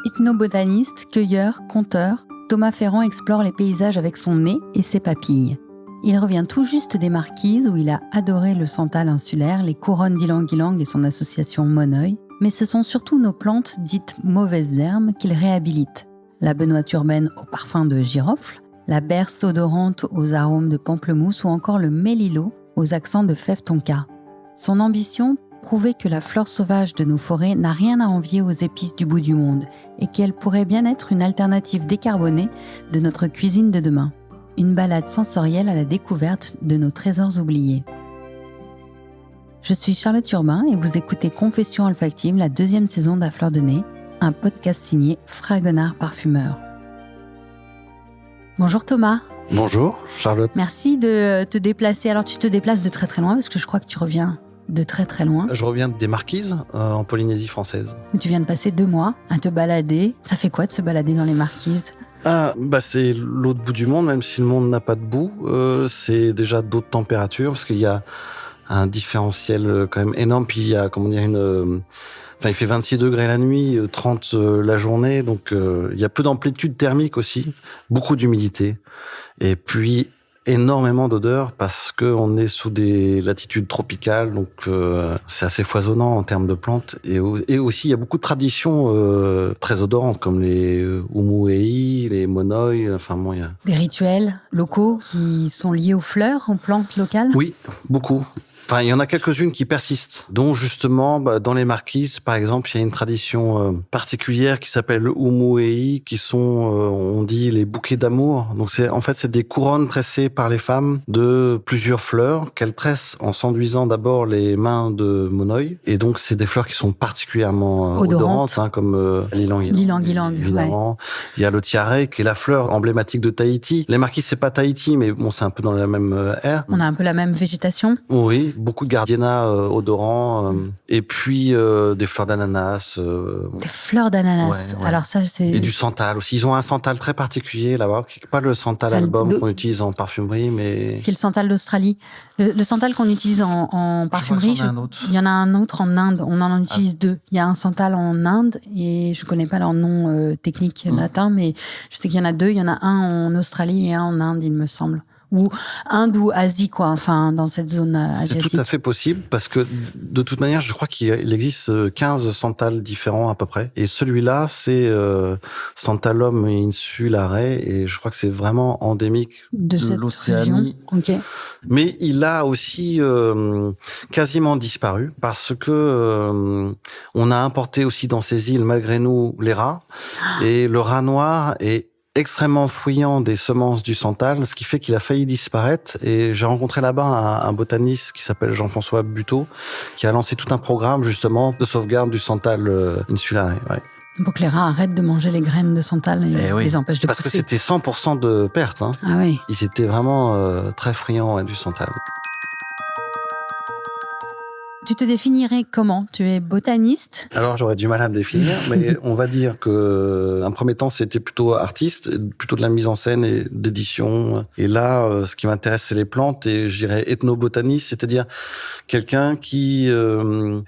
Ethnobotaniste, cueilleur, conteur, Thomas Ferrand explore les paysages avec son nez et ses papilles. Il revient tout juste des Marquises où il a adoré le santal insulaire, les couronnes d'ylang-ylang et son association Moneuil, mais ce sont surtout nos plantes dites mauvaises herbes qu'il réhabilite. La benoîte urbaine au parfum de girofle, la berce odorante aux arômes de pamplemousse ou encore le mélilo aux accents de fève tonka. Son ambition, prouver que la flore sauvage de nos forêts n'a rien à envier aux épices du bout du monde et qu'elle pourrait bien être une alternative décarbonée de notre cuisine de demain. Une balade sensorielle à la découverte de nos trésors oubliés. Je suis Charlotte Urbain et vous écoutez Confessions olfactives, la 2e saison d'À Fleur de Nez, un podcast signé Fragonard Parfumeur. Bonjour Thomas. Bonjour Charlotte. Merci de te déplacer. Alors tu te déplaces de très très loin parce que je crois que tu reviens de très très loin. Je reviens des Marquises en Polynésie française. Où tu viens de passer 2 mois à te balader. Ça fait quoi de se balader dans les Marquises ? C'est l'autre bout du monde, même si le monde n'a pas de bout. C'est déjà d'autres températures parce qu'il y a un différentiel quand même énorme. Puis il y a il fait 26 degrés la nuit, 30 la journée, donc il y a peu d'amplitude thermique aussi, beaucoup d'humidité, et puis énormément d'odeurs parce que on est sous des latitudes tropicales, donc c'est assez foisonnant en termes de plantes, et aussi il y a beaucoup de traditions très odorantes comme les umuei, les monoi, il y a des rituels locaux qui sont liés aux fleurs, aux plantes locales. Oui, beaucoup. Il y en a quelques-unes qui persistent, dont justement, dans les Marquises, par exemple, il y a une tradition particulière qui s'appelle le umuei, qui sont, on dit, les bouquets d'amour. Donc c'est des couronnes tressées par les femmes de plusieurs fleurs qu'elles tressent en s'enduisant d'abord les mains de monoi. Et donc c'est des fleurs qui sont particulièrement odorantes, comme l'ylang-ylang, évidemment. Ouais. Il y a le tiare, qui est la fleur emblématique de Tahiti. Les Marquises, c'est pas Tahiti, mais bon, c'est un peu dans la même ère. On a un peu la même végétation. Oui. Beaucoup de gardénia odorants, et puis des fleurs d'ananas. Des fleurs d'ananas. Ouais. Alors ça, c'est... Et du santal aussi. Ils ont un santal très particulier là-bas, qui n'est pas le santal album qu'on utilise en parfumerie, mais... Qui est le santal d'Australie. Le santal qu'on utilise en parfumerie, il y en a un autre en Inde. On en utilise 2. Il y a un santal en Inde, et je ne connais pas leur nom technique latin, mais je sais qu'il y en a 2. Il y en a un en Australie et un en Inde, il me semble. Ou Inde ou Asie, dans cette zone asiatique. C'est tout à fait possible, parce que de toute manière, je crois qu'il existe 15 santals différents à peu près. Et celui-là, c'est Santalum insulare, et je crois que c'est vraiment endémique de l'Océanie. Okay. Mais il a aussi quasiment disparu, parce que on a importé aussi dans ces îles, malgré nous, les rats. Et le rat noir est extrêmement friand des semences du santal, ce qui fait qu'il a failli disparaître. Et j'ai rencontré là-bas un botaniste qui s'appelle Jean-François Buteau, qui a lancé tout un programme justement de sauvegarde du santal insulaire. Ouais. Pour que les rats arrêtent de manger les graines de santal et les empêchent de pousser. Parce que c'était 100% de perte. Ah oui. Ils étaient vraiment très friands du santal. Tu te définirais comment ? Tu es botaniste ? Alors, j'aurais du mal à me définir, mais on va dire que, un premier temps, c'était plutôt artiste, plutôt de la mise en scène et d'édition. Et là, ce qui m'intéresse, c'est les plantes, et je dirais ethnobotaniste, c'est-à-dire quelqu'un qui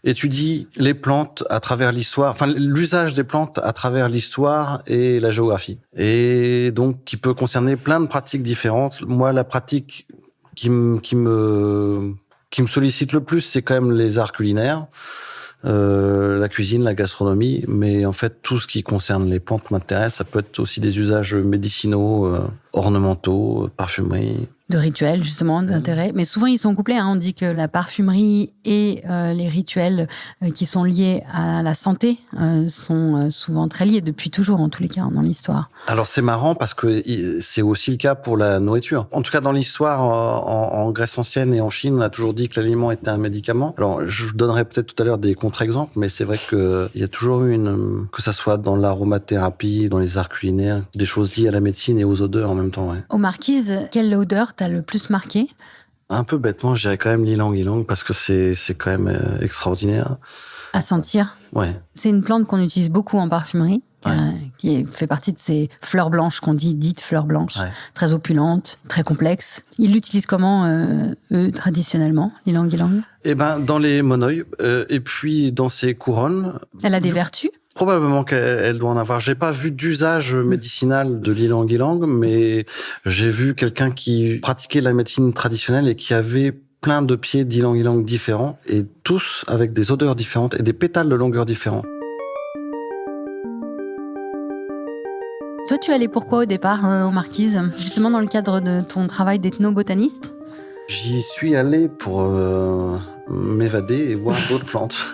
étudie les plantes à travers l'histoire, l'usage des plantes à travers l'histoire et la géographie. Et donc, qui peut concerner plein de pratiques différentes. Moi, la pratique qui me sollicite le plus, c'est quand même les arts culinaires, la cuisine, la gastronomie, mais en fait, tout ce qui concerne les plantes m'intéresse. Ça peut être aussi des usages médicinaux, ornementaux, parfumerie. De rituels, justement, d'intérêt. Mais souvent, ils sont couplés. On dit que la parfumerie et les rituels qui sont liés à la santé sont souvent très liés, depuis toujours, en tous les cas, dans l'histoire. Alors, c'est marrant parce que c'est aussi le cas pour la nourriture. En tout cas, dans l'histoire, en Grèce ancienne et en Chine, on a toujours dit que l'aliment était un médicament. Alors, je vous donnerai peut-être tout à l'heure des contre-exemples, mais c'est vrai qu'il y a toujours eu que ça soit dans l'aromathérapie, dans les arts culinaires, des choses liées à la médecine et aux odeurs en même temps. Ouais. Aux Marquises, quelle odeur t'as le plus marqué ? Un peu bêtement, je dirais quand même l'ylang-ylang, parce que c'est quand même extraordinaire. À sentir ? Ouais. C'est une plante qu'on utilise beaucoup en parfumerie, qui fait partie de ces fleurs blanches qu'on dit dites fleurs blanches, très opulentes, très complexes. Ils l'utilisent comment, eux, traditionnellement, l'ylang-ylang ? Dans les monoi, et puis dans ces couronnes. Elle a des vertus ? Probablement qu'elle doit en avoir. J'ai pas vu d'usage médicinal de l'ylang-ylang, mais j'ai vu quelqu'un qui pratiquait la médecine traditionnelle et qui avait plein de pieds d'ylang-ylang différents et tous avec des odeurs différentes et des pétales de longueur différents. Toi, tu allais pourquoi au départ aux Marquises? Justement dans le cadre de ton travail d'ethnobotaniste? J'y suis allé pour m'évader et voir d'autres plantes.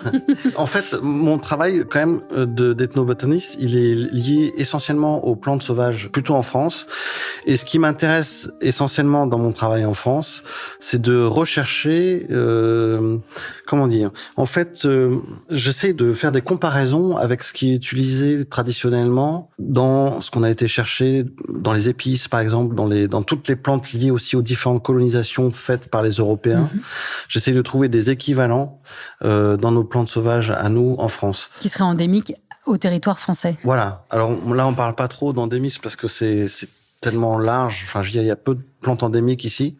En fait, mon travail quand même d'ethnobotaniste, il est lié essentiellement aux plantes sauvages, plutôt en France. Et ce qui m'intéresse essentiellement dans mon travail en France, c'est de rechercher, comment dire, en fait, j'essaie de faire des comparaisons avec ce qui est utilisé traditionnellement dans ce qu'on a été chercher dans les épices, par exemple, dans toutes les plantes liées aussi aux différentes colonisations faites par les Européens. J'essaie de trouver des équivalents dans nos plantes sauvages à nous en France. Qui seraient endémiques au territoire français. Voilà. Alors là, on parle pas trop d'endémisme parce que c'est tellement large. Enfin, je veux dire, il y a peu de plantes endémiques ici.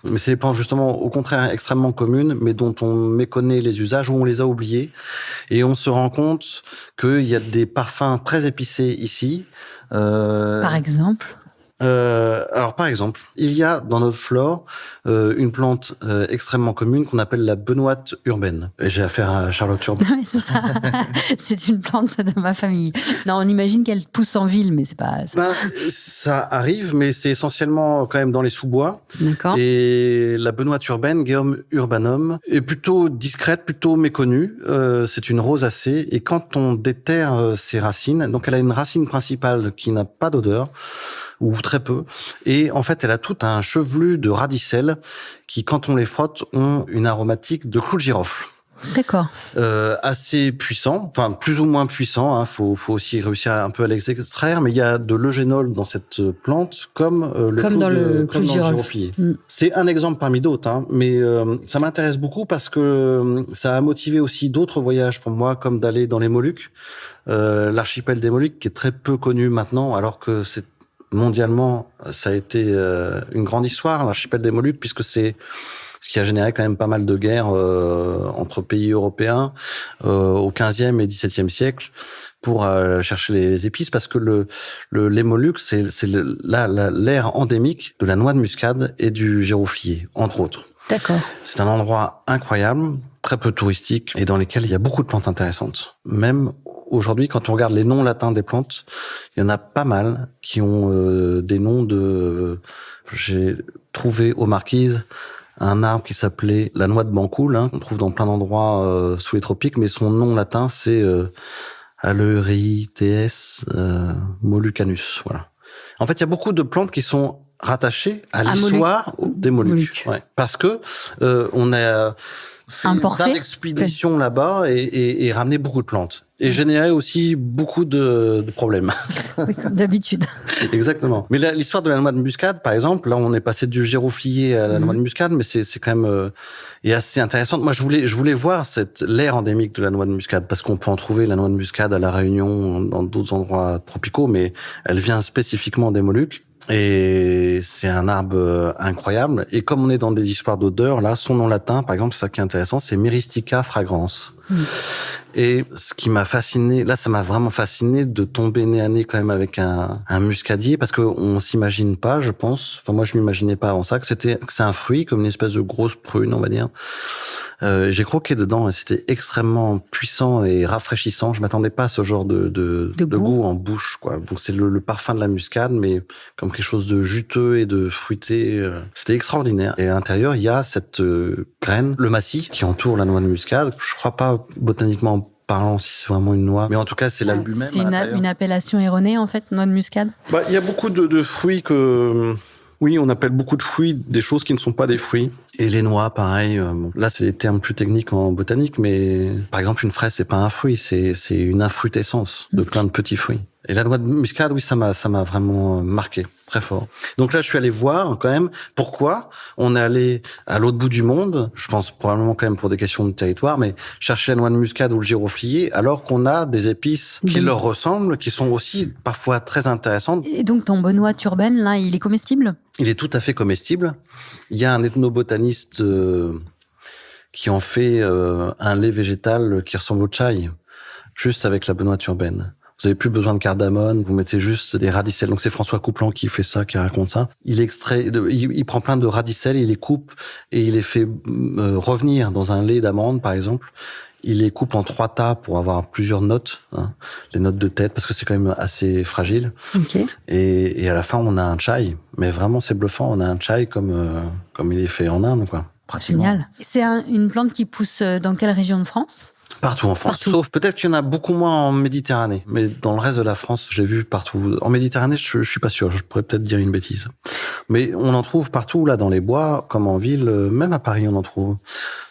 Mais c'est des plantes justement, au contraire, extrêmement communes, mais dont on méconnaît les usages ou on les a oubliées. Et on se rend compte qu'il y a des parfums très épicés ici. Par exemple? Alors, par exemple, il y a dans notre flore une plante extrêmement commune qu'on appelle la benoîte urbaine. Et j'ai affaire à Charlotte Urbain. Oui, c'est ça. C'est une plante de ma famille. Non, on imagine qu'elle pousse en ville, mais c'est pas ça. Ça arrive, mais c'est essentiellement quand même dans les sous-bois. D'accord. Et la benoîte urbaine, Geum urbanum, est plutôt discrète, plutôt méconnue. C'est une rosacée. Et quand on déterre ses racines, donc elle a une racine principale qui n'a pas d'odeur, ou très peu. Et en fait, elle a tout un chevelu de radicelles qui, quand on les frotte, ont une aromatique de clou de girofle. D'accord. Assez puissant, enfin plus ou moins puissant. Hein, faut aussi réussir un peu à l'extraire, mais il y a de l'eugénol dans cette plante, comme le clou de giroflier. C'est un exemple parmi d'autres, hein, mais ça m'intéresse beaucoup parce que ça a motivé aussi d'autres voyages pour moi, comme d'aller dans les Moluques, l'archipel des Moluques, qui est très peu connu maintenant, alors que c'est mondialement, ça a été une grande histoire, l'archipel des Moluques, puisque c'est ce qui a généré quand même pas mal de guerres entre pays européens au 15e et 17e siècle pour chercher les épices, parce que les Moluques, c'est l'aire endémique de la noix de muscade et du giroflier, entre autres. D'accord. C'est un endroit incroyable, très peu touristique, et dans lequel il y a beaucoup de plantes intéressantes. Même aujourd'hui, quand on regarde les noms latins des plantes, il y en a pas mal qui ont des noms de... J'ai trouvé aux Marquises un arbre qui s'appelait la noix de Bancoul, qu'on trouve dans plein d'endroits sous les tropiques, mais son nom latin, c'est Aleurites molucanus. Voilà. En fait, il y a beaucoup de plantes qui sont rattachées à l'histoire des Moluques. Ouais. Parce que on a fait plein d'expéditions là-bas et ramené beaucoup de plantes. Et générer aussi beaucoup de problèmes. Oui, comme d'habitude. Exactement. Mais l'histoire de la noix de muscade, par exemple, là, on est passé du giroflier à la noix de muscade, mais c'est quand même est assez intéressante. Moi, je voulais voir l'aire endémique de la noix de muscade, parce qu'on peut en trouver la noix de muscade à La Réunion, dans d'autres endroits tropicaux, mais elle vient spécifiquement des Moluques. Et c'est un arbre incroyable. Et comme on est dans des histoires d'odeurs, là, son nom latin, par exemple, c'est ça qui est intéressant, c'est Myristica fragrans. Et ce qui m'a fasciné, là, ça m'a vraiment fasciné de tomber nez à nez quand même avec un muscadier, parce que on s'imagine pas, je pense. Enfin, moi, je m'imaginais pas avant ça que c'est un fruit, comme une espèce de grosse prune, on va dire. J'ai croqué dedans et c'était extrêmement puissant et rafraîchissant. Je m'attendais pas à ce genre de goût en bouche, quoi. Donc c'est le parfum de la muscade, mais comme quelque chose de juteux et de fruité. C'était extraordinaire. Et à l'intérieur, il y a cette graine, le massis, qui entoure la noix de muscade. Je crois pas botaniquement parlant si c'est vraiment une noix, mais en tout cas c'est l'albumène. C'est une appellation erronée en fait, noix de muscade. Il y a beaucoup de fruits que... Oui, on appelle beaucoup de fruits des choses qui ne sont pas des fruits. Et les noix, pareil. Là, c'est des termes plus techniques en botanique, mais par exemple, une fraise, c'est pas un fruit, c'est une infruitescence de plein de petits fruits. Et la noix de muscade, oui, ça m'a vraiment marqué, très fort. Donc là, je suis allé voir quand même pourquoi on est allé à l'autre bout du monde. Je pense probablement quand même pour des questions de territoire, mais chercher la noix de muscade ou le giroflier, alors qu'on a des épices qui leur ressemblent, qui sont aussi parfois très intéressantes. Et donc ton benoîte urbaine, là, il est comestible ? Il est tout à fait comestible. Il y a un ethnobotaniste qui en fait un lait végétal qui ressemble au chai. juste avec la benoîte urbaine. Vous avez plus besoin de cardamone, vous mettez juste des radicelles. Donc c'est François Couplan qui fait ça, qui raconte ça. Il prend plein de radicelles, il les coupe et il les fait revenir dans un lait d'amande, par exemple. Il les coupe en 3 tas pour avoir plusieurs notes, hein, les notes de tête, parce que c'est quand même assez fragile. Okay. Et à la fin, on a un chai. Mais vraiment, c'est bluffant. On a un chai comme il est fait en Inde, quoi. Génial. C'est une plante qui pousse dans quelle région de France ? Partout en France, sauf peut-être qu'il y en a beaucoup moins en Méditerranée. Mais dans le reste de la France, j'ai vu partout. En Méditerranée, je suis pas sûr, je pourrais peut-être dire une bêtise. Mais on en trouve partout, là, dans les bois, comme en ville, même à Paris, on en trouve.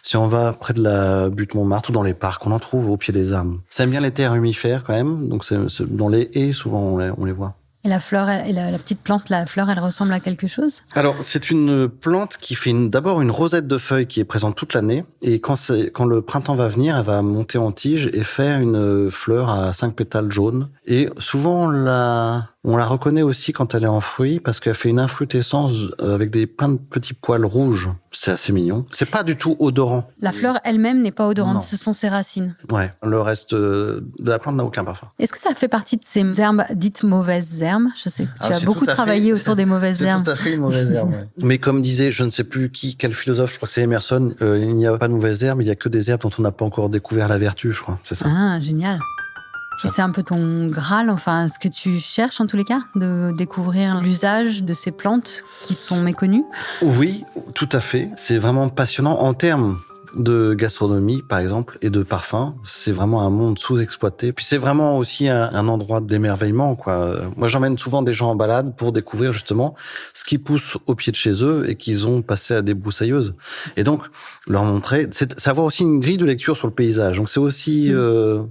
Si on va près de la butte Montmartre ou dans les parcs, on en trouve au pied des arbres. Ça aime bien les terres humifères, quand même. Donc, dans les haies, souvent, on les voit. Et la fleur, la petite plante, la fleur, elle ressemble à quelque chose ? Alors, c'est une plante qui fait d'abord une rosette de feuilles qui est présente toute l'année. Et quand le printemps va venir, elle va monter en tige et faire une fleur à 5 pétales jaunes. Et souvent, on la reconnaît aussi quand elle est en fruit parce qu'elle fait une infrutescence avec plein de petits poils rouges. C'est assez mignon. C'est pas du tout odorant. La fleur elle-même n'est pas odorante, Non. Ce sont ses racines. Ouais. Le reste de la plante n'a aucun parfum. Est-ce que ça fait partie de ces herbes dites mauvaises herbes ? Je sais que tu as beaucoup travaillé autour des mauvaises herbes. C'est tout à fait une mauvaise herbe. Ouais. Mais comme disait, je ne sais plus quel philosophe, je crois que c'est Emerson, il n'y a pas de mauvaises herbes, il n'y a que des herbes dont on n'a pas encore découvert la vertu, je crois. C'est ça. Ah, génial. Et c'est un peu ton Graal, enfin, ce que tu cherches en tous les cas, de découvrir l'usage de ces plantes qui sont méconnues ? Oui, tout à fait. C'est vraiment passionnant. En termes de gastronomie, par exemple, et de parfum, c'est vraiment un monde sous-exploité. Puis c'est vraiment aussi un endroit d'émerveillement, quoi. Moi, j'emmène souvent des gens en balade pour découvrir justement ce qui pousse au pied de chez eux et qu'ils ont passé à des broussailleuses. Et donc, leur montrer, c'est avoir aussi une grille de lecture sur le paysage. Donc c'est aussi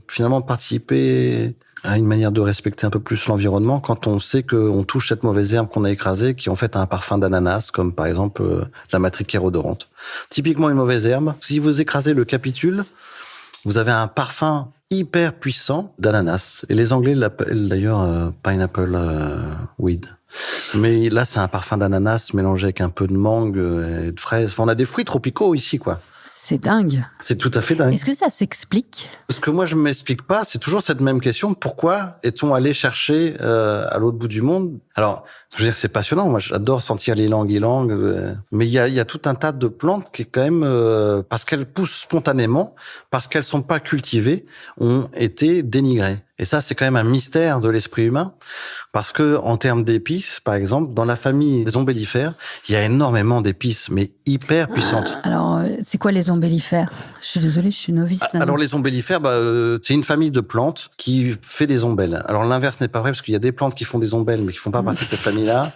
finalement participer à une manière de respecter un peu plus l'environnement quand on sait qu'on touche cette mauvaise herbe qu'on a écrasée, qui en fait a un parfum d'ananas, comme par exemple la matricaire odorante. Typiquement une mauvaise herbe, si vous écrasez le capitule, vous avez un parfum hyper puissant d'ananas. Et les Anglais l'appellent d'ailleurs pineapple weed. Mais là, c'est un parfum d'ananas mélangé avec un peu de mangue et de fraise. Enfin, on a des fruits tropicaux ici, quoi. C'est dingue. C'est tout à fait dingue. Est-ce que ça s'explique ? Ce que moi, je ne m'explique pas, c'est toujours cette même question. Pourquoi est-on allé chercher à l'autre bout du monde ? Alors, je veux dire, c'est passionnant. Moi, j'adore sentir l'ylang-ylang. Mais il y a tout un tas de plantes qui, quand même, parce qu'elles poussent spontanément, parce qu'elles sont pas cultivées, ont été dénigrées. Et ça, c'est quand même un mystère de l'esprit humain. Parce que, en termes d'épices, par exemple, dans la famille des ombellifères, il y a énormément d'épices, mais hyper puissantes. Alors, c'est quoi les ombellifères ? Je suis désolée, je suis novice là. Alors, les ombellifères, c'est une famille de plantes qui fait des ombelles. Alors, l'inverse n'est pas vrai, parce qu'il y a des plantes qui font des ombelles, mais qui font pas partie de cette famille-là.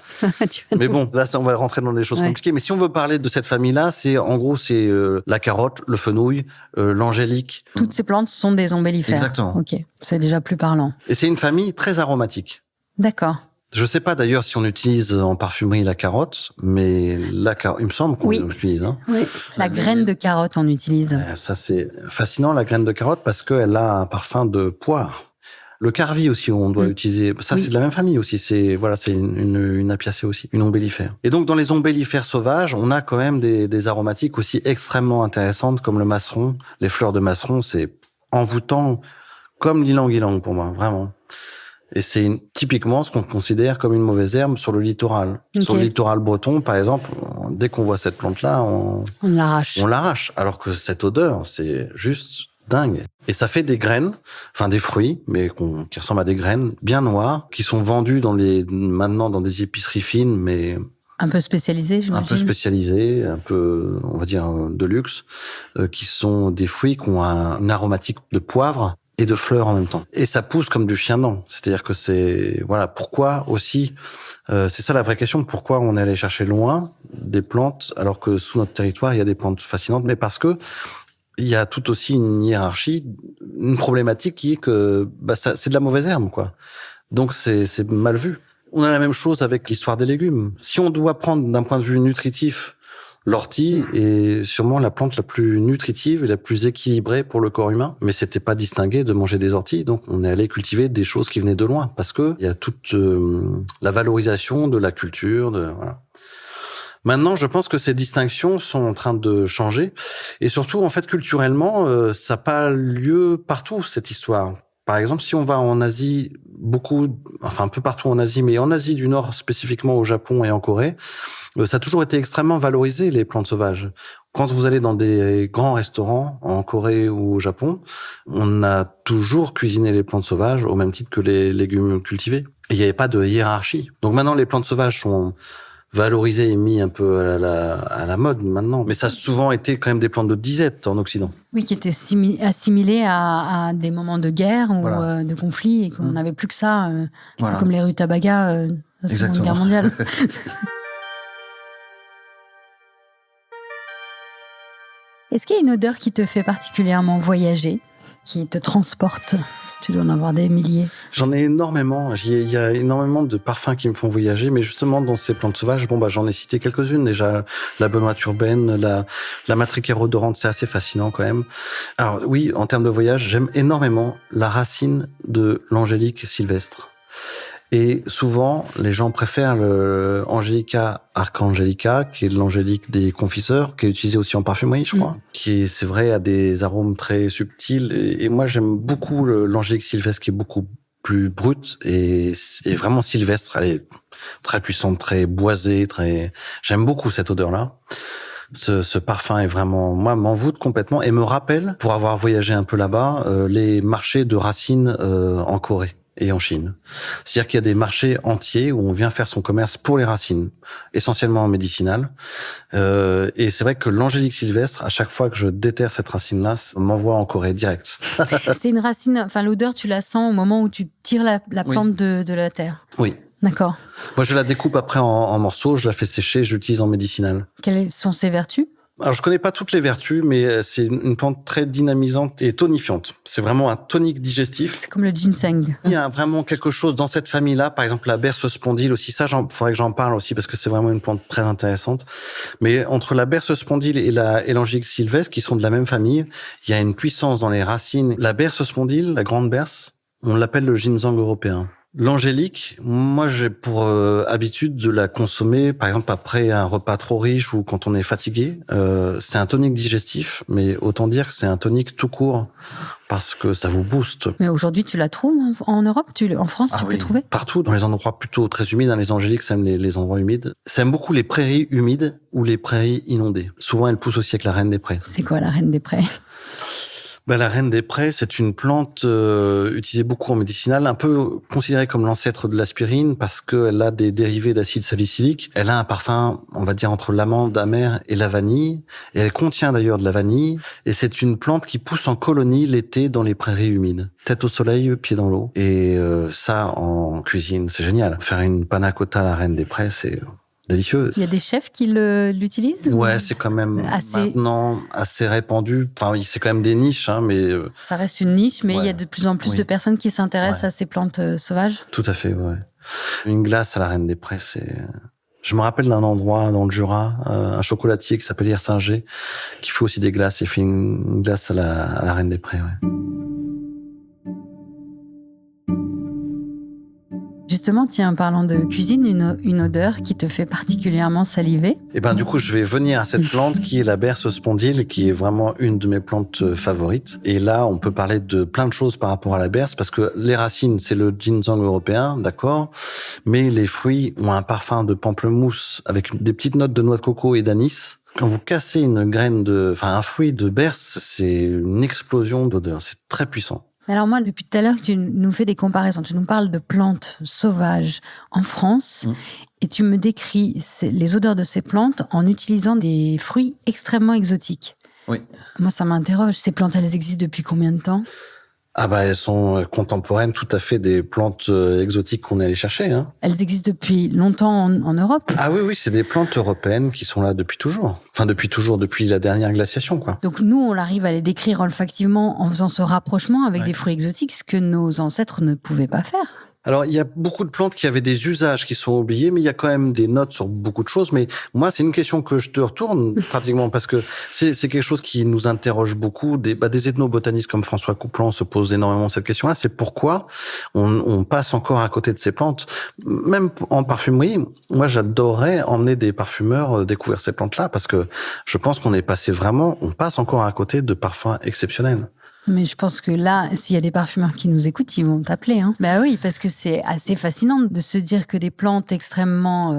Mais bon, là, on va rentrer dans des choses compliquées. Mais si on veut parler de cette famille-là, en gros, c'est la carotte, le fenouil, l'angélique. Toutes ces plantes sont des ombellifères. Exactement. Ok, c'est déjà plus parlant. Et c'est une famille très aromatique. D'accord. Je sais pas d'ailleurs si on utilise en parfumerie la carotte, mais il me semble qu'on l'utilise. Hein. Oui. La graine de carotte, on utilise. Ça, c'est fascinant, la graine de carotte, parce qu'elle a un parfum de poire. Le carvi aussi, on doit utiliser. Ça, c'est de la même famille aussi. C'est une apiacée aussi, une ombellifère. Et donc, dans les ombellifères sauvages, on a quand même des aromatiques aussi extrêmement intéressantes, comme le masseron. Les fleurs de masseron, c'est envoûtant, comme l'ylang-ylang pour moi, vraiment. Et c'est typiquement ce qu'on considère comme une mauvaise herbe sur le littoral. Okay. Sur le littoral breton, par exemple, dès qu'on voit cette plante-là, on l'arrache. On l'arrache. Alors que cette odeur, c'est juste dingue. Et ça fait des graines, enfin des fruits, mais qui ressemblent à des graines bien noires, qui sont vendus maintenant dans des épiceries fines, mais un peu spécialisées, j'imagine. Un peu spécialisées, un peu, on va dire, de luxe, qui sont des fruits qui ont une aromatique de poivre et de fleurs en même temps. Et ça pousse comme du chien-dent. C'est-à-dire que pourquoi aussi, c'est ça la vraie question, pourquoi on est allé chercher loin des plantes, alors que sous notre territoire, il y a des plantes fascinantes, mais parce que il y a tout aussi une hiérarchie, une problématique qui est que, c'est de la mauvaise herbe, quoi. Donc c'est mal vu. On a la même chose avec l'histoire des légumes. Si on doit prendre d'un point de vue nutritif, l'ortie est sûrement la plante la plus nutritive et la plus équilibrée pour le corps humain. Mais c'était pas distingué de manger des orties. Donc, on est allé cultiver des choses qui venaient de loin. Parce que il y a toute la valorisation de la culture, voilà. Maintenant, je pense que ces distinctions sont en train de changer. Et surtout, en fait, culturellement, ça n'a pas lieu partout, cette histoire. Par exemple, si on va en Asie, un peu partout en Asie, mais en Asie du Nord, spécifiquement au Japon et en Corée, ça a toujours été extrêmement valorisé, les plantes sauvages. Quand vous allez dans des grands restaurants en Corée ou au Japon, on a toujours cuisiné les plantes sauvages au même titre que les légumes cultivés. Et il n'y avait pas de hiérarchie. Donc maintenant, les plantes sauvages sont valorisées et mis un peu à la mode maintenant. Mais ça a souvent été quand même des plantes de disette en Occident. Oui, qui étaient assimilées à des moments de guerre ou de conflit et qu'on n'avait plus que ça, comme les rutabagas de la Seconde Guerre mondiale. Est-ce qu'il y a une odeur qui te fait particulièrement voyager, qui te transporte ? Tu dois en avoir des milliers. J'en ai énormément. Il y a énormément de parfums qui me font voyager, mais justement, dans ces plantes sauvages, j'en ai cité quelques-unes. Déjà, la benoîte urbaine, la matricaire odorante, c'est assez fascinant quand même. Alors oui, en termes de voyage, j'aime énormément la racine de l'angélique sylvestre. Et souvent, les gens préfèrent le Angelica archangelica, qui est l'angélique des confiseurs, qui est utilisé aussi en parfumerie, je crois, qui, c'est vrai, a des arômes très subtils. Et moi, j'aime beaucoup l'angélique sylvestre, qui est beaucoup plus brute et vraiment sylvestre. Elle est très puissante, très boisée, J'aime beaucoup cette odeur-là. Ce parfum est vraiment, moi, m'envoûte complètement et me rappelle, pour avoir voyagé un peu là-bas, les marchés de racines en Corée et en Chine. C'est-à-dire qu'il y a des marchés entiers où on vient faire son commerce pour les racines, essentiellement médicinales. Et c'est vrai que l'angélique sylvestre, à chaque fois que je déterre cette racine-là, ça m'envoie en Corée direct. C'est une racine, enfin l'odeur, tu la sens au moment où tu tires la plante de la terre. Oui. D'accord. Moi, je la découpe après en morceaux, je la fais sécher, je l'utilise en médicinal. Quelles sont ses vertus ? Alors, je connais pas toutes les vertus, mais c'est une plante très dynamisante et tonifiante. C'est vraiment un tonique digestif. C'est comme le ginseng. Il y a vraiment quelque chose dans cette famille-là. Par exemple, la berce spondyle aussi. Ça, faudrait que j'en parle aussi parce que c'est vraiment une plante très intéressante. Mais entre la berce spondyle et l'angélique sylvestre, qui sont de la même famille, il y a une puissance dans les racines. La berce spondyle, la grande berce, on l'appelle le ginseng européen. L'angélique, moi j'ai pour habitude de la consommer, par exemple après un repas trop riche ou quand on est fatigué. C'est un tonique digestif, mais autant dire que c'est un tonique tout court parce que ça vous booste. Mais aujourd'hui, tu la trouves en Europe, en France, tu peux trouver ? Partout, dans les endroits plutôt très humides. Les angéliques, ça aime les endroits humides. Ça aime beaucoup les prairies humides ou les prairies inondées. Souvent, elle pousse aussi avec la reine des prés. C'est quoi la reine des prés ? La reine des prés, c'est une plante utilisée beaucoup en médicinal, un peu considérée comme l'ancêtre de l'aspirine parce qu'elle a des dérivés d'acide salicylique. Elle a un parfum, on va dire, entre l'amande amère et la vanille. Et elle contient d'ailleurs de la vanille. Et c'est une plante qui pousse en colonie l'été dans les prairies humides. Tête au soleil, pied dans l'eau. Et ça, en cuisine, c'est génial. Faire une panna cotta à la reine des prés, c'est délicieux. Il y a des chefs qui l'utilisent ? Ouais, c'est quand même maintenant assez répandu. Enfin, c'est quand même des niches, mais... Ça reste une niche, mais il y a de plus en plus de personnes qui s'intéressent à ces plantes sauvages. Tout à fait, ouais. Une glace à la reine des prés, c'est... Je me rappelle d'un endroit dans le Jura, un chocolatier qui s'appelle Hirsinger, qui fait aussi des glaces. Il fait une glace à la reine des prés, ouais. Justement, tiens, en parlant de cuisine, une odeur qui te fait particulièrement saliver. Et du coup, je vais venir à cette plante qui est la berce spondyle, qui est vraiment une de mes plantes favorites. Et là, on peut parler de plein de choses par rapport à la berce, parce que les racines, c'est le ginseng européen, d'accord, mais les fruits ont un parfum de pamplemousse avec des petites notes de noix de coco et d'anis. Quand vous cassez un fruit de berce, c'est une explosion d'odeur. C'est très puissant. Alors moi, depuis tout à l'heure, tu nous fais des comparaisons. Tu nous parles de plantes sauvages en France et tu me décris les odeurs de ces plantes en utilisant des fruits extrêmement exotiques. Oui. Moi, ça m'interroge. Ces plantes, elles existent depuis combien de temps ? Elles sont contemporaines tout à fait des plantes exotiques qu'on est allé chercher. Elles existent depuis longtemps en Europe ? Ah oui, c'est des plantes européennes qui sont là depuis toujours. Enfin, depuis la dernière glaciation, quoi. Donc nous, on arrive à les décrire olfactivement en faisant ce rapprochement avec des fruits exotiques, ce que nos ancêtres ne pouvaient pas faire. Alors, il y a beaucoup de plantes qui avaient des usages qui sont oubliés, mais il y a quand même des notes sur beaucoup de choses. Mais moi, c'est une question que je te retourne pratiquement parce que c'est quelque chose qui nous interroge beaucoup. Des ethnobotanistes comme François Coupland se posent énormément cette question-là. C'est pourquoi on passe encore à côté de ces plantes. Même en parfumerie, moi, j'adorerais emmener des parfumeurs découvrir ces plantes-là parce que je pense on passe encore à côté de parfums exceptionnels. Mais je pense que là, s'il y a des parfumeurs qui nous écoutent, ils vont t'appeler. Hein. Bah oui, parce que c'est assez fascinant de se dire que des plantes extrêmement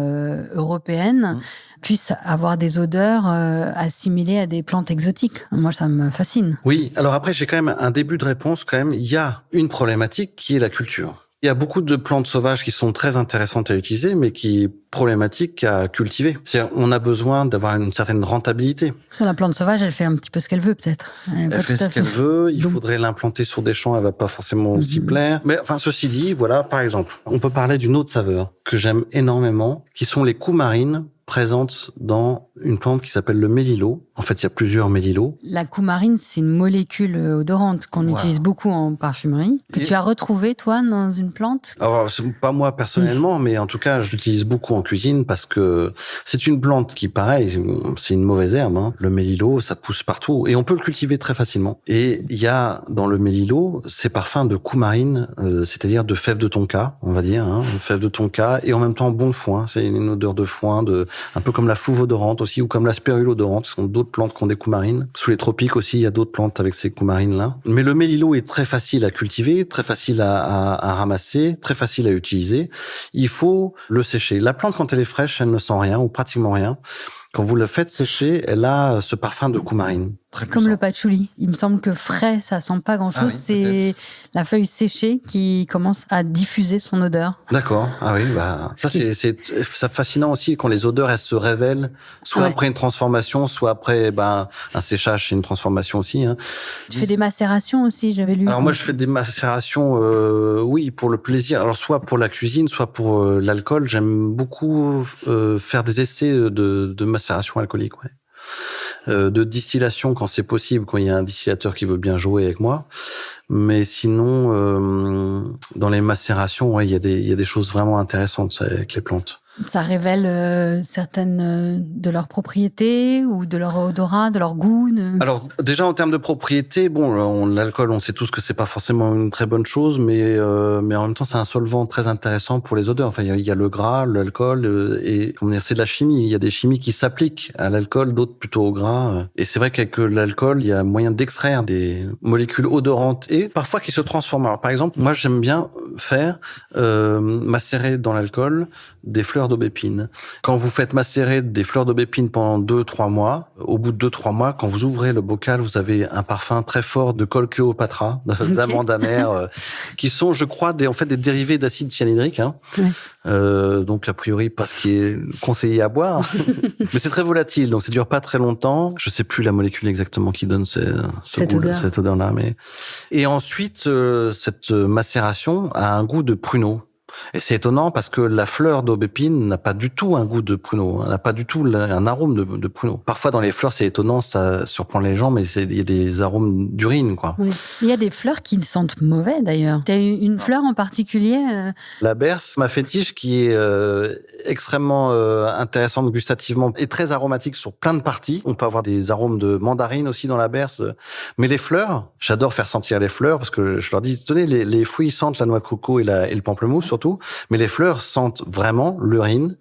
européennes puissent avoir des odeurs assimilées à des plantes exotiques. Moi, ça me fascine. Oui, alors après, j'ai quand même un début de réponse. Quand même, il y a une problématique qui est la culture. Il y a beaucoup de plantes sauvages qui sont très intéressantes à utiliser, mais qui est problématique à cultiver. C'est-à-dire, on a besoin d'avoir une certaine rentabilité. Sur la plante sauvage, elle fait un petit peu ce qu'elle veut, peut-être. Elle fait ce qu'elle veut. Il faudrait l'implanter sur des champs. Elle va pas forcément s'y plaire. Mais enfin, ceci dit, voilà, par exemple, on peut parler d'une autre saveur que j'aime énormément, qui sont les coumarines présentes dans une plante qui s'appelle le mélilo. En fait, il y a plusieurs mélilos. La coumarine, c'est une molécule odorante qu'on utilise beaucoup en parfumerie, que tu as retrouvée, toi, dans une plante. Alors, c'est pas moi personnellement, mais en tout cas, je l'utilise beaucoup en cuisine parce que c'est une plante qui, pareil, c'est une mauvaise herbe. Hein. Le mélilo, ça pousse partout et on peut le cultiver très facilement. Et il y a dans le mélilo ces parfums de coumarine, c'est-à-dire de fèves de tonka, on va dire, hein, fèves de tonka, et en même temps bon foin. C'est une odeur de foin, un peu comme la fouve odorante aussi, ou comme la spirule odorante. Ce sont d'autres plantes qui ont des coumarines. Sous les tropiques aussi, il y a d'autres plantes avec ces coumarines-là. Mais le mélilo est très facile à cultiver, très facile à ramasser, très facile à utiliser. Il faut le sécher. La plante, quand elle est fraîche, elle ne sent rien, ou pratiquement rien. Quand vous la faites sécher, elle a ce parfum de coumarine. C'est comme le patchouli. Il me semble que frais, ça sent pas grand-chose. Ah oui, c'est la feuille séchée qui commence à diffuser son odeur. D'accord. Ah oui, bah ça c'est fascinant aussi quand les odeurs elles se révèlent, soit après une transformation, soit après un séchage, c'est une transformation aussi. Hein. Tu fais des macérations aussi, j'avais lu. Alors moi je fais des macérations, oui, pour le plaisir. Alors soit pour la cuisine, soit pour l'alcool. J'aime beaucoup faire des essais de macération alcoolique. Ouais. De distillation quand c'est possible, quand il y a un distillateur qui veut bien jouer avec moi. Mais sinon, dans les macérations, il y a des choses vraiment intéressantes avec les plantes. Ça révèle certaines de leurs propriétés ou de leur odorat, de leur goût. Alors déjà en termes de propriété, l'alcool, on sait tous que c'est pas forcément une très bonne chose, mais en même temps c'est un solvant très intéressant pour les odeurs. Enfin il y a le gras, l'alcool et comment dire, c'est de la chimie. Il y a des chimies qui s'appliquent à l'alcool, d'autres plutôt au gras. Et c'est vrai qu'avec l'alcool, il y a moyen d'extraire des molécules odorantes et parfois qui se transforment. Alors par exemple, moi j'aime bien faire macérer dans l'alcool des fleurs d'aubépine. Quand vous faites macérer des fleurs d'aubépine pendant 2-3 mois, au bout de 2-3 mois, quand vous ouvrez le bocal, vous avez un parfum très fort de col Cléopatra, d'amande amère, qui sont, je crois, des dérivés d'acide cyanhydrique. Hein. Ouais. Donc, a priori, pas ce qui est conseillé à boire. Mais c'est très volatile, donc ça dure pas très longtemps. Je sais plus la molécule exactement qui donne cette odeur-là. Mais... Et ensuite, cette macération a un goût de pruneau. Et c'est étonnant parce que la fleur d'aubépine n'a pas du tout un goût de pruneau, elle n'a pas du tout un arôme de pruneau. Parfois dans les fleurs, c'est étonnant, ça surprend les gens, mais il y a des arômes d'urine, quoi. Oui. Il y a des fleurs qui sentent mauvais d'ailleurs. Tu as eu une fleur en particulier La berce, ma fétiche, qui est extrêmement intéressante gustativement et très aromatique sur plein de parties. On peut avoir des arômes de mandarine aussi dans la berce. Mais les fleurs, j'adore faire sentir les fleurs parce que je leur dis, tenez, les fruits sentent la noix de coco et le pamplemousse surtout. Mais les fleurs sentent vraiment l'urine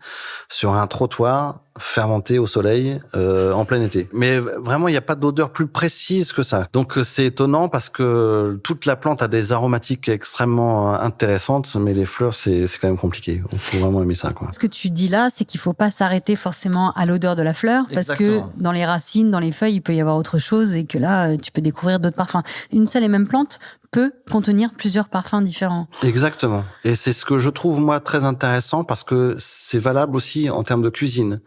sur un trottoir fermenté au soleil en plein été. Mais vraiment, il n'y a pas d'odeur plus précise que ça. Donc c'est étonnant parce que toute la plante a des aromatiques extrêmement intéressantes, mais les fleurs, c'est quand même compliqué. Il faut vraiment aimer ça, quoi. Ce que tu dis là, c'est qu'il ne faut pas s'arrêter forcément à l'odeur de la fleur, parce Exactement. Que dans les racines, dans les feuilles, il peut y avoir autre chose et que là, tu peux découvrir d'autres parfums. Une seule et même plante peut contenir plusieurs parfums différents. Exactement. Et c'est ce que je trouve, moi, très intéressant parce que c'est valable aussi en termes de cuisine.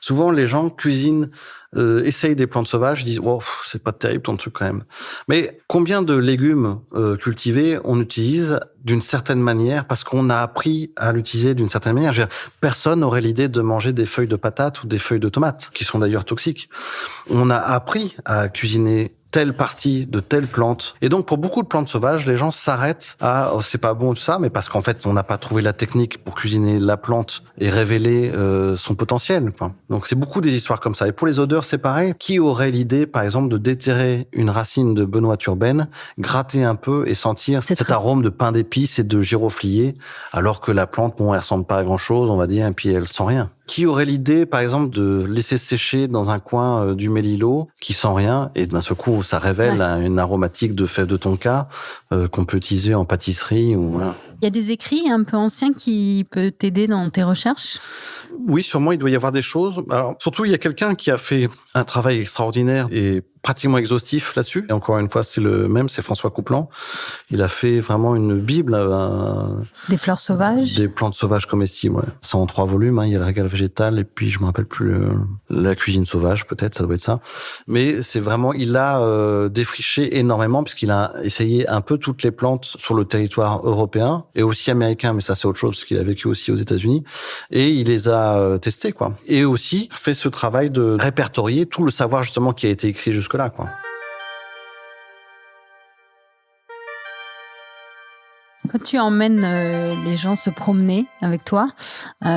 Souvent, les gens cuisinent, essayent des plantes sauvages, disent « Oh, c'est pas terrible ton truc quand même ». Mais combien de légumes cultivés on utilise d'une certaine manière parce qu'on a appris à l'utiliser d'une certaine manière. Je veux dire, personne n'aurait l'idée de manger des feuilles de patates ou des feuilles de tomates, qui sont d'ailleurs toxiques. On a appris à cuisiner telle partie de telle plante. Et donc, pour beaucoup de plantes sauvages, les gens s'arrêtent à oh, c'est pas bon tout ça, mais parce qu'en fait, on n'a pas trouvé la technique pour cuisiner la plante et révéler son potentiel, quoi. Donc, c'est beaucoup des histoires comme ça. Et pour les odeurs, c'est pareil. Qui aurait l'idée, par exemple, de déterrer une racine de Benoît Turbaine, gratter un peu et sentir cet arôme de pain d'épices et de giroflier, alors que la plante, bon, elle ressemble pas à grand chose, on va dire, et puis elle sent rien. Qui aurait l'idée, par exemple, de laisser sécher dans un coin du mélilo qui sent rien et d'un seul coup, ça révèle une aromatique de fèves de tonka qu'on peut utiliser en pâtisserie ou voilà. Il y a des écrits un peu anciens qui peuvent t'aider dans tes recherches? Oui, sûrement, il doit y avoir des choses. Alors, surtout, il y a quelqu'un qui a fait un travail extraordinaire et pratiquement exhaustif là-dessus. Et encore une fois, c'est François Coupland. Il a fait vraiment une bible. Des fleurs sauvages? Des plantes sauvages comestibles, ouais. C'est en 3 volumes, il y a le régal végétal et puis je me rappelle plus la cuisine sauvage, peut-être, ça doit être ça. Mais c'est vraiment, il a défriché énormément puisqu'il a essayé un peu toutes les plantes sur le territoire européen et aussi américain, mais ça c'est autre chose parce qu'il a vécu aussi aux États-Unis et il les a testées, quoi. Et aussi fait ce travail de répertorier tout le savoir justement qui a été écrit jusque-là, quoi. Quand tu emmènes les gens se promener avec toi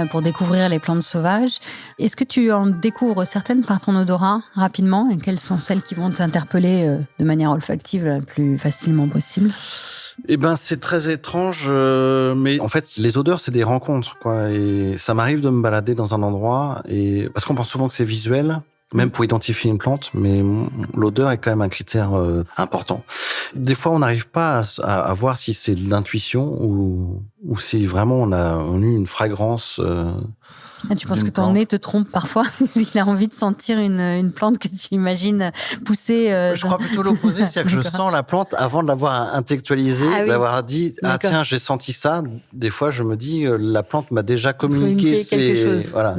pour découvrir les plantes sauvages, est-ce que tu en découvres certaines par ton odorat rapidement et quelles sont celles qui vont t'interpeller de manière olfactive la plus facilement possible? Eh ben, c'est très étrange, mais en fait, les odeurs, c'est des rencontres, quoi. Et ça m'arrive de me balader dans un endroit et parce qu'on pense souvent que c'est visuel. Même pour identifier une plante, mais l'odeur est quand même un critère important. Des fois, on n'arrive pas à voir si c'est de l'intuition ou si vraiment on a eu une fragrance. Tu penses que ton nez te trompe parfois? Il a envie de sentir une plante que tu imagines pousser. Je crois plutôt l'opposé, c'est-à-dire que je sens la plante avant de l'avoir intellectualisée, d'avoir dit tiens, j'ai senti ça. Des fois, je me dis la plante m'a déjà communiqué quelque chose. Voilà.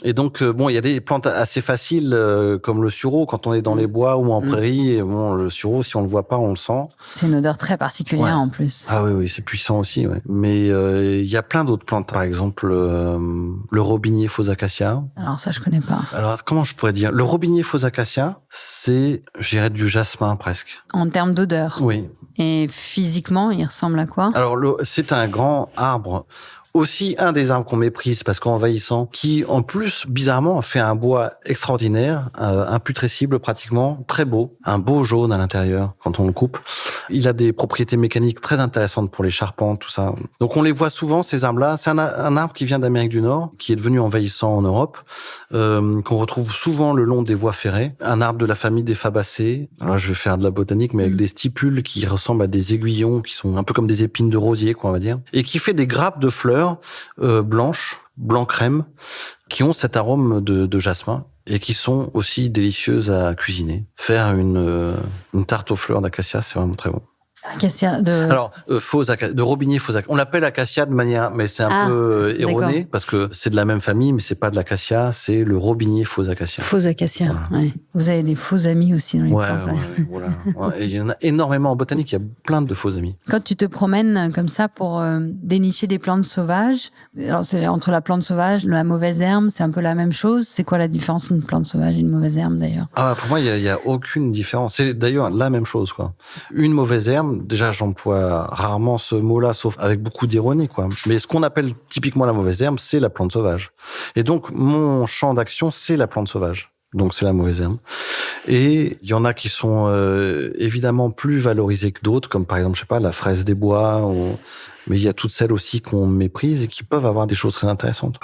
Et donc, il y a des plantes assez faciles, comme le sureau, quand on est dans les bois ou en prairie. Et le sureau, si on le voit pas, on le sent. C'est une odeur très particulière, en plus. Ah oui, c'est puissant aussi, ouais. Mais il y a plein d'autres plantes. Par exemple, le robinier faux acacia. Alors ça, je connais pas. Alors, comment je pourrais dire? Le robinier faux acacia, c'est, je dirais, du jasmin, presque. En termes d'odeur? Oui. Et physiquement, il ressemble à quoi? Alors, c'est un grand arbre. Aussi un des arbres qu'on méprise parce qu'envahissant, qui en plus bizarrement fait un bois extraordinaire, imputrescible pratiquement, très beau, un beau jaune à l'intérieur quand on le coupe. Il a des propriétés mécaniques très intéressantes pour les charpentes, tout ça. Donc on les voit souvent ces arbres-là. C'est un arbre qui vient d'Amérique du Nord, qui est devenu envahissant en Europe, qu'on retrouve souvent le long des voies ferrées. Un arbre de la famille des fabacées. Alors je vais faire de la botanique, mais avec des stipules qui ressemblent à des aiguillons, qui sont un peu comme des épines de rosier, quoi, on va dire, et qui fait des grappes de fleurs blanches, blanc crème, qui ont cet arôme de jasmin et qui sont aussi délicieuses à cuisiner. Faire une tarte aux fleurs d'acacia, c'est vraiment très bon. Acacia de... Alors, de robinier faux acacia. On l'appelle acacia de manière, mais c'est un peu erroné parce que c'est de la même famille, mais c'est pas de l'acacia, c'est le robinier faux acacia. Faux acacia, voilà. Ouais. Vous avez des faux amis aussi dans les plantes. Voilà. Et il y en a énormément en botanique, il y a plein de faux amis. Quand tu te promènes comme ça pour dénicher des plantes sauvages, alors c'est entre la plante sauvage, la mauvaise herbe, c'est un peu la même chose. C'est quoi la différence entre une plante sauvage et une mauvaise herbe d'ailleurs? Pour moi, il y a aucune différence. C'est d'ailleurs la même chose, quoi. Une mauvaise herbe, déjà, j'emploie rarement ce mot-là, sauf avec beaucoup d'ironie, quoi. Mais ce qu'on appelle typiquement la mauvaise herbe, c'est la plante sauvage. Et donc, mon champ d'action, c'est la plante sauvage. Donc, c'est la mauvaise herbe. Et il y en a qui sont évidemment plus valorisées que d'autres, comme par exemple, je sais pas, la fraise des bois. Mais il y a toutes celles aussi qu'on méprise et qui peuvent avoir des choses très intéressantes.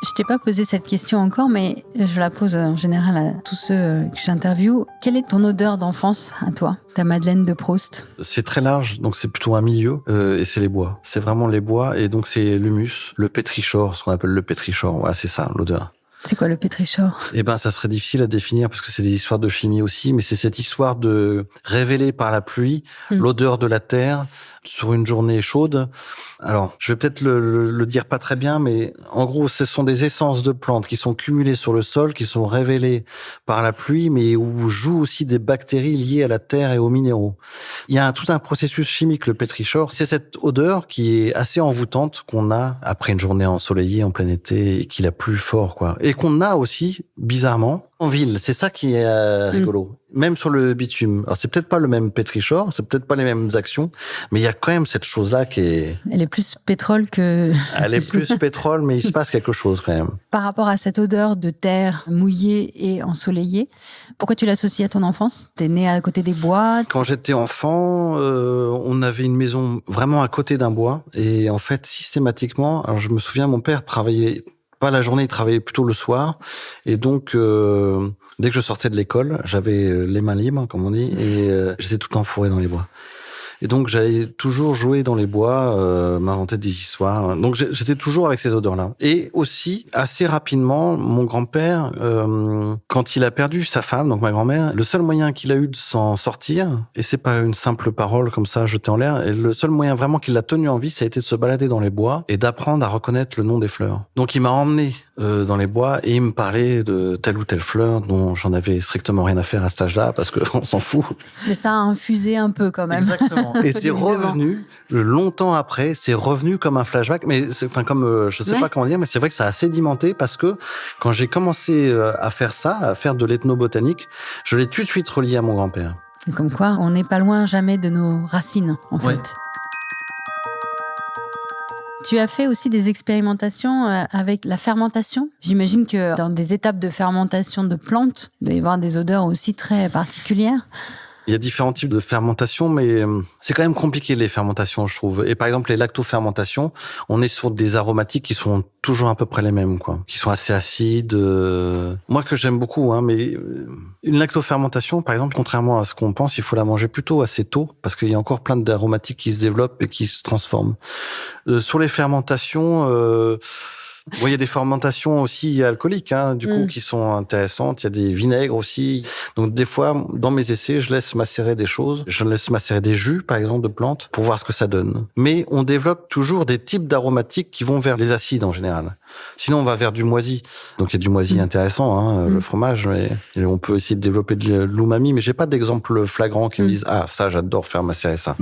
Je t'ai pas posé cette question encore, mais je la pose en général à tous ceux que j'interviewe. Quelle est ton odeur d'enfance à toi, ta Madeleine de Proust? C'est très large, donc c'est plutôt un milieu, et c'est les bois. C'est vraiment les bois, et donc c'est l'humus, le pétrichor, ce qu'on appelle le pétrichor. Voilà, c'est ça, l'odeur. C'est quoi le pétrichor? Ça serait difficile à définir parce que c'est des histoires de chimie aussi, mais c'est cette histoire de révéler par la pluie l'odeur de la terre sur une journée chaude. Alors, je vais peut-être le dire pas très bien, mais en gros, ce sont des essences de plantes qui sont cumulées sur le sol, qui sont révélées par la pluie, mais où jouent aussi des bactéries liées à la terre et aux minéraux. Il y a tout un processus chimique, le pétrichor. C'est cette odeur qui est assez envoûtante qu'on a après une journée ensoleillée en plein été et qui la plus fort, quoi. Et qu'on a aussi, bizarrement, en ville. C'est ça qui est rigolo. Même sur le bitume. Alors, c'est peut-être pas le même pétrichor, c'est peut-être pas les mêmes actions, mais il y a quand même cette chose-là qui est... Elle est plus pétrole que... Elle est plus pétrole, mais il se passe quelque chose quand même. Par rapport à cette odeur de terre mouillée et ensoleillée, pourquoi tu l'associes à ton enfance? T'es né à côté des bois? Quand j'étais enfant, on avait une maison vraiment à côté d'un bois. Et en fait, systématiquement, alors je me souviens, mon père travaillait pas la journée, il travaillait plutôt le soir. Et donc, dès que je sortais de l'école, j'avais les mains libres, comme on dit, et j'étais tout le temps fourré dans les bois. Et donc, j'allais toujours jouer dans les bois, m'inventer des histoires. Donc, j'étais toujours avec ces odeurs-là. Et aussi, assez rapidement, mon grand-père, quand il a perdu sa femme, donc ma grand-mère, le seul moyen qu'il a eu de s'en sortir, et c'est pas une simple parole comme ça jetée en l'air, et le seul moyen vraiment qui l'a tenu en vie, ça a été de se balader dans les bois et d'apprendre à reconnaître le nom des fleurs. Donc, il m'a emmené dans les bois et il me parlait de telle ou telle fleur dont j'en avais strictement rien à faire à cet âge-là parce que on s'en fout. Mais ça a infusé un peu quand même. Exactement. Et c'est revenu longtemps après, c'est revenu comme un flashback, mais enfin comme je sais pas comment dire, mais c'est vrai que ça a sédimenté parce que quand j'ai commencé à faire ça, à faire de l'ethnobotanique, je l'ai tout de suite relié à mon grand-père. Comme quoi, on n'est pas loin jamais de nos racines en fait. Tu as fait aussi des expérimentations avec la fermentation. J'imagine que dans des étapes de fermentation de plantes, il doit y avoir des odeurs aussi très particulières. Il y a différents types de fermentation, mais c'est quand même compliqué les fermentations, je trouve. Et par exemple, les lactofermentations, on est sur des aromatiques qui sont toujours à peu près les mêmes, quoi. Qui sont assez acides. Moi, que j'aime beaucoup, hein, mais une lactofermentation, par exemple, contrairement à ce qu'on pense, il faut la manger plutôt assez tôt, parce qu'il y a encore plein d'aromatiques qui se développent et qui se transforment. Sur les fermentations... il y a des fermentations aussi alcooliques, hein, du coup, qui sont intéressantes. Il y a des vinaigres aussi. Donc, des fois, dans mes essais, je laisse macérer des choses. Je laisse macérer des jus, par exemple, de plantes, pour voir ce que ça donne. Mais on développe toujours des types d'aromatiques qui vont vers les acides, en général. Sinon, on va vers du moisi. Donc, il y a du moisi intéressant, hein, le fromage. Mais on peut essayer de développer de l'umami. Mais j'ai pas d'exemple flagrant qui me dise, ah, ça, j'adore faire macérer ça.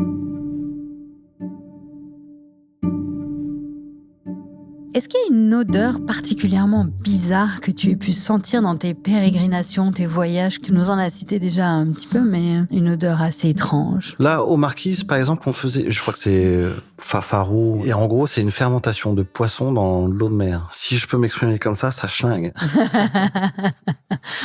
Est-ce qu'il y a une odeur particulièrement bizarre que tu aies pu sentir dans tes pérégrinations, tes voyages? Tu nous en as cité déjà un petit peu, mais une odeur assez étrange. Là, aux Marquises, par exemple, on faisait, je crois que c'est fafarou. Et en gros, c'est une fermentation de poisson dans l'eau de mer. Si je peux m'exprimer comme ça schlingue.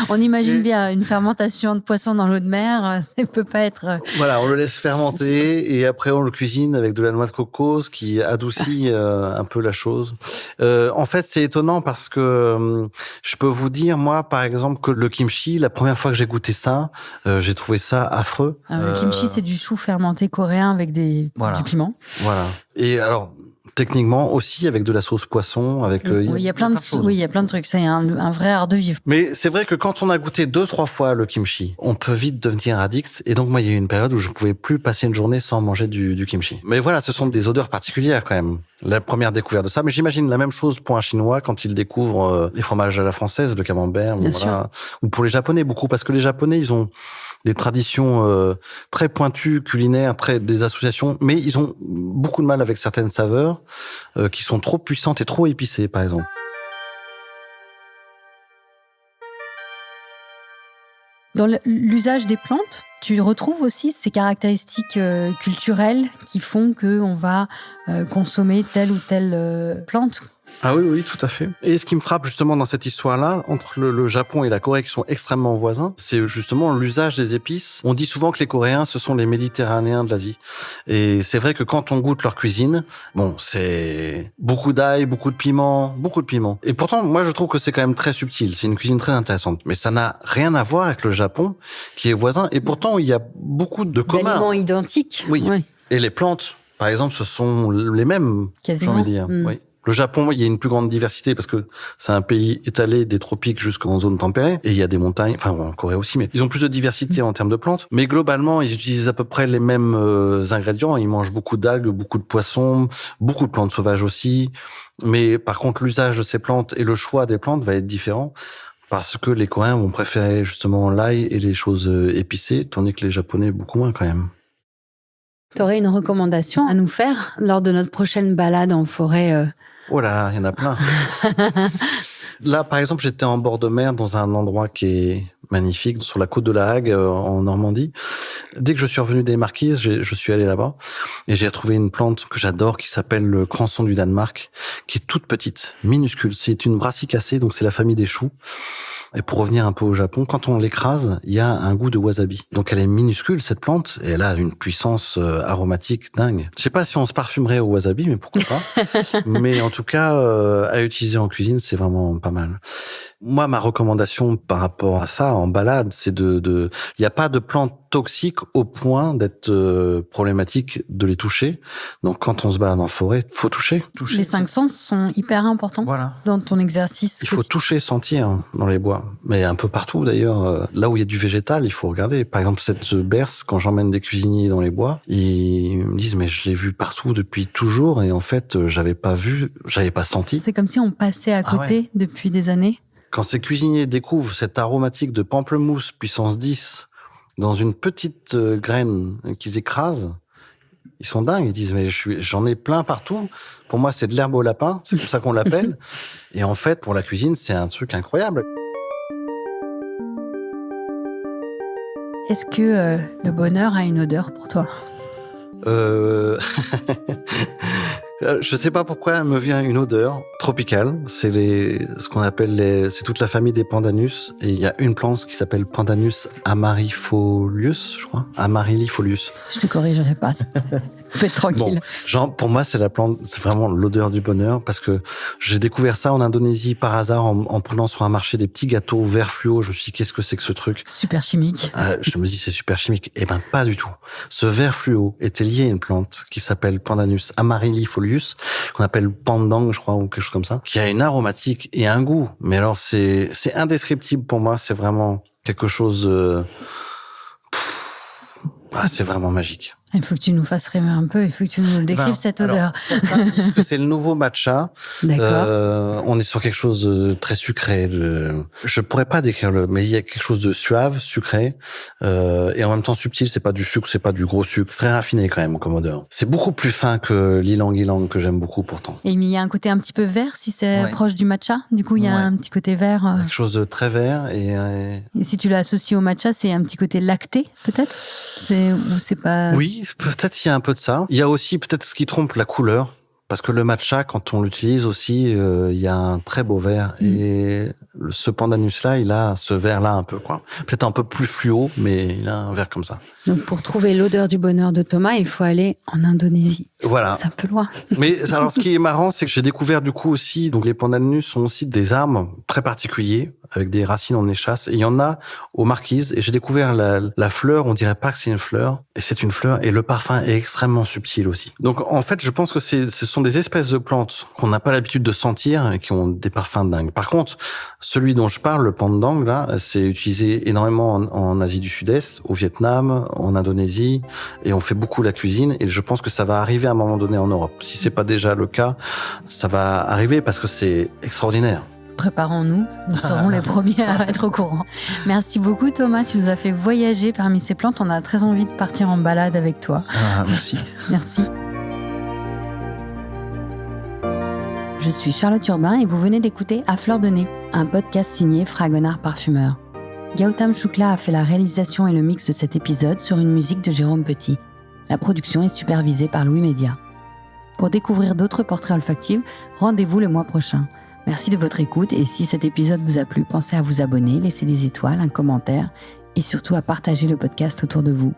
On imagine bien une fermentation de poisson dans l'eau de mer, ça peut pas être... Voilà, on le laisse fermenter et après on le cuisine avec de la noix de coco, ce qui adoucit un peu la chose. En fait, c'est étonnant parce que je peux vous dire, moi, par exemple, que le kimchi, la première fois que j'ai goûté ça, j'ai trouvé ça affreux. Le kimchi, c'est du chou fermenté coréen avec du piment. Voilà. Et alors... Techniquement aussi avec de la sauce poisson, avec il y a plein de choses. Oui, il y a plein de trucs. C'est un vrai art de vivre. Mais c'est vrai que quand on a goûté 2-3 fois le kimchi, on peut vite devenir addict. Et donc moi, il y a eu une période où je pouvais plus passer une journée sans manger du kimchi. Mais voilà, ce sont des odeurs particulières quand même. La première découverte de ça. Mais j'imagine la même chose pour un Chinois quand il découvre les fromages à la française, le camembert, ou pour les Japonais beaucoup, parce que les Japonais, ils ont des traditions très pointues culinaires, des associations, mais ils ont beaucoup de mal avec certaines saveurs qui sont trop puissantes et trop épicées, par exemple. Dans l'usage des plantes, tu retrouves aussi ces caractéristiques culturelles qui font qu'on va consommer telle ou telle plante. Ah oui, tout à fait. Et ce qui me frappe justement dans cette histoire-là, entre le Japon et la Corée qui sont extrêmement voisins, c'est justement l'usage des épices. On dit souvent que les Coréens, ce sont les Méditerranéens de l'Asie. Et c'est vrai que quand on goûte leur cuisine, bon, c'est beaucoup d'ail, beaucoup de piment. Et pourtant, moi, je trouve que c'est quand même très subtil. C'est une cuisine très intéressante. Mais ça n'a rien à voir avec le Japon, qui est voisin. Et pourtant, il y a beaucoup de communs. D'aliments identiques. Oui. Et les plantes, par exemple, ce sont les mêmes, j'ai envie de dire. Oui. Le Japon, il y a une plus grande diversité parce que c'est un pays étalé des tropiques jusqu'en zone tempérée. Et il y a des montagnes, enfin en Corée aussi, mais ils ont plus de diversité en termes de plantes. Mais globalement, ils utilisent à peu près les mêmes ingrédients. Ils mangent beaucoup d'algues, beaucoup de poissons, beaucoup de plantes sauvages aussi. Mais par contre, l'usage de ces plantes et le choix des plantes va être différent parce que les Coréens vont préférer justement l'ail et les choses épicées, tandis que les Japonais beaucoup moins quand même. Tu aurais une recommandation à nous faire lors de notre prochaine balade en forêt Oh là là, il y en a plein. Là, par exemple, j'étais en bord de mer dans un endroit qui est magnifique, sur la côte de la Hague, en Normandie. Dès que je suis revenu des Marquises, je suis allé là-bas et j'ai trouvé une plante que j'adore qui s'appelle le crançon du Danemark, qui est toute petite, minuscule. C'est une brassicacée, donc c'est la famille des choux. Et pour revenir un peu au Japon, quand on l'écrase, il y a un goût de wasabi. Donc elle est minuscule, cette plante, et elle a une puissance aromatique dingue. Je sais pas si on se parfumerait au wasabi, mais pourquoi pas. Mais en tout cas, à utiliser en cuisine, c'est vraiment pas mal. Moi, ma recommandation par rapport à ça, en balade, c'est il y a pas de plantes toxiques au point d'être problématique de les toucher. Donc quand on se balade en forêt, faut toucher. Les 5 sens sont hyper importants dans ton exercice. Il faut toucher, sentir dans les bois. Mais un peu partout d'ailleurs. Là où il y a du végétal, il faut regarder. Par exemple, cette berce, quand j'emmène des cuisiniers dans les bois, ils me disent mais je l'ai vu partout depuis toujours et en fait, j'avais pas senti. C'est comme si on passait à côté depuis des années. Quand ces cuisiniers découvrent cette aromatique de pamplemousse puissance 10 dans une petite graine qu'ils écrasent, ils sont dingues. Ils disent mais j'en ai plein partout. Pour moi, c'est de l'herbe au lapin. C'est comme ça qu'on l'appelle. Et en fait, pour la cuisine, c'est un truc incroyable. Est-ce que le bonheur a une odeur pour toi ? Je sais pas pourquoi elle me vient une odeur tropicale. C'est ce qu'on appelle c'est toute la famille des pandanus. Et il y a une plante qui s'appelle Pandanus amarylifolius, je crois. Amarylifolius. Je te corrigerai pas. Tu peux être tranquille. Bon, pour moi, c'est la plante, c'est vraiment l'odeur du bonheur parce que j'ai découvert ça en Indonésie par hasard en prenant sur un marché des petits gâteaux verts fluo. Je me suis dit, qu'est-ce que c'est que ce truc? Super chimique. Je me dis, c'est super chimique. Eh ben, pas du tout. Ce vert fluo était lié à une plante qui s'appelle Pandanus amarylifolius, qu'on appelle pandang, je crois, ou quelque chose comme ça, qui a une aromatique et un goût. Mais alors, c'est indescriptible pour moi. C'est vraiment quelque chose, c'est vraiment magique. Il faut que tu nous fasses rêver un peu, il faut que tu nous décrives cette odeur. Certains disent que c'est le nouveau matcha. D'accord. On est sur quelque chose de très sucré. Je pourrais pas décrire mais il y a quelque chose de suave, sucré, et en même temps subtil. C'est pas du sucre, c'est pas du gros sucre. C'est très raffiné quand même comme odeur. C'est beaucoup plus fin que l'ilang-ilang que j'aime beaucoup pourtant. Et il y a un côté un petit peu vert si c'est proche du matcha. Du coup, il y a un petit côté vert. Quelque chose de très vert et si tu l'associes au matcha, c'est un petit côté lacté, peut-être. C'est pas. Oui. Peut-être il y a un peu de ça. Il y a aussi peut-être ce qui trompe, la couleur. Parce que le matcha, quand on l'utilise aussi, il y a un très beau vert. Et ce pandanus-là, il a ce vert-là un peu, quoi. Peut-être un peu plus fluo, mais il a un vert comme ça. Donc, pour trouver l'odeur du bonheur de Thomas, il faut aller en Indonésie. Voilà. C'est un peu loin. Mais alors, ce qui est marrant, c'est que j'ai découvert du coup aussi, donc les pandanus sont aussi des arbres très particuliers, avec des racines en échasse. Et il y en a aux Marquises. Et j'ai découvert la fleur, on dirait pas que c'est une fleur. Et c'est une fleur. Et le parfum est extrêmement subtil aussi. Donc, en fait, je pense que ce sont des espèces de plantes qu'on n'a pas l'habitude de sentir et qui ont des parfums dingues. Par contre, celui dont je parle, le pandang, là, c'est utilisé énormément en Asie du Sud-Est, au Vietnam, en Indonésie. Et on fait beaucoup la cuisine. Et je pense que ça va arriver à un moment donné en Europe. Si c'est pas déjà le cas, ça va arriver parce que c'est extraordinaire. Préparons-nous, nous serons les premiers à être au courant. Merci beaucoup Thomas, tu nous as fait voyager parmi ces plantes. On a très envie de partir en balade avec toi. Merci. Merci. Je suis Charlotte Urbain et vous venez d'écouter À Fleur de Nez, un podcast signé Fragonard Parfumeur. Gautam Choukla a fait la réalisation et le mix de cet épisode sur une musique de Jérôme Petit. La production est supervisée par Louis Média. Pour découvrir d'autres portraits olfactifs, rendez-vous le mois prochain. Merci de votre écoute et si cet épisode vous a plu, pensez à vous abonner, laisser des étoiles, un commentaire et surtout à partager le podcast autour de vous.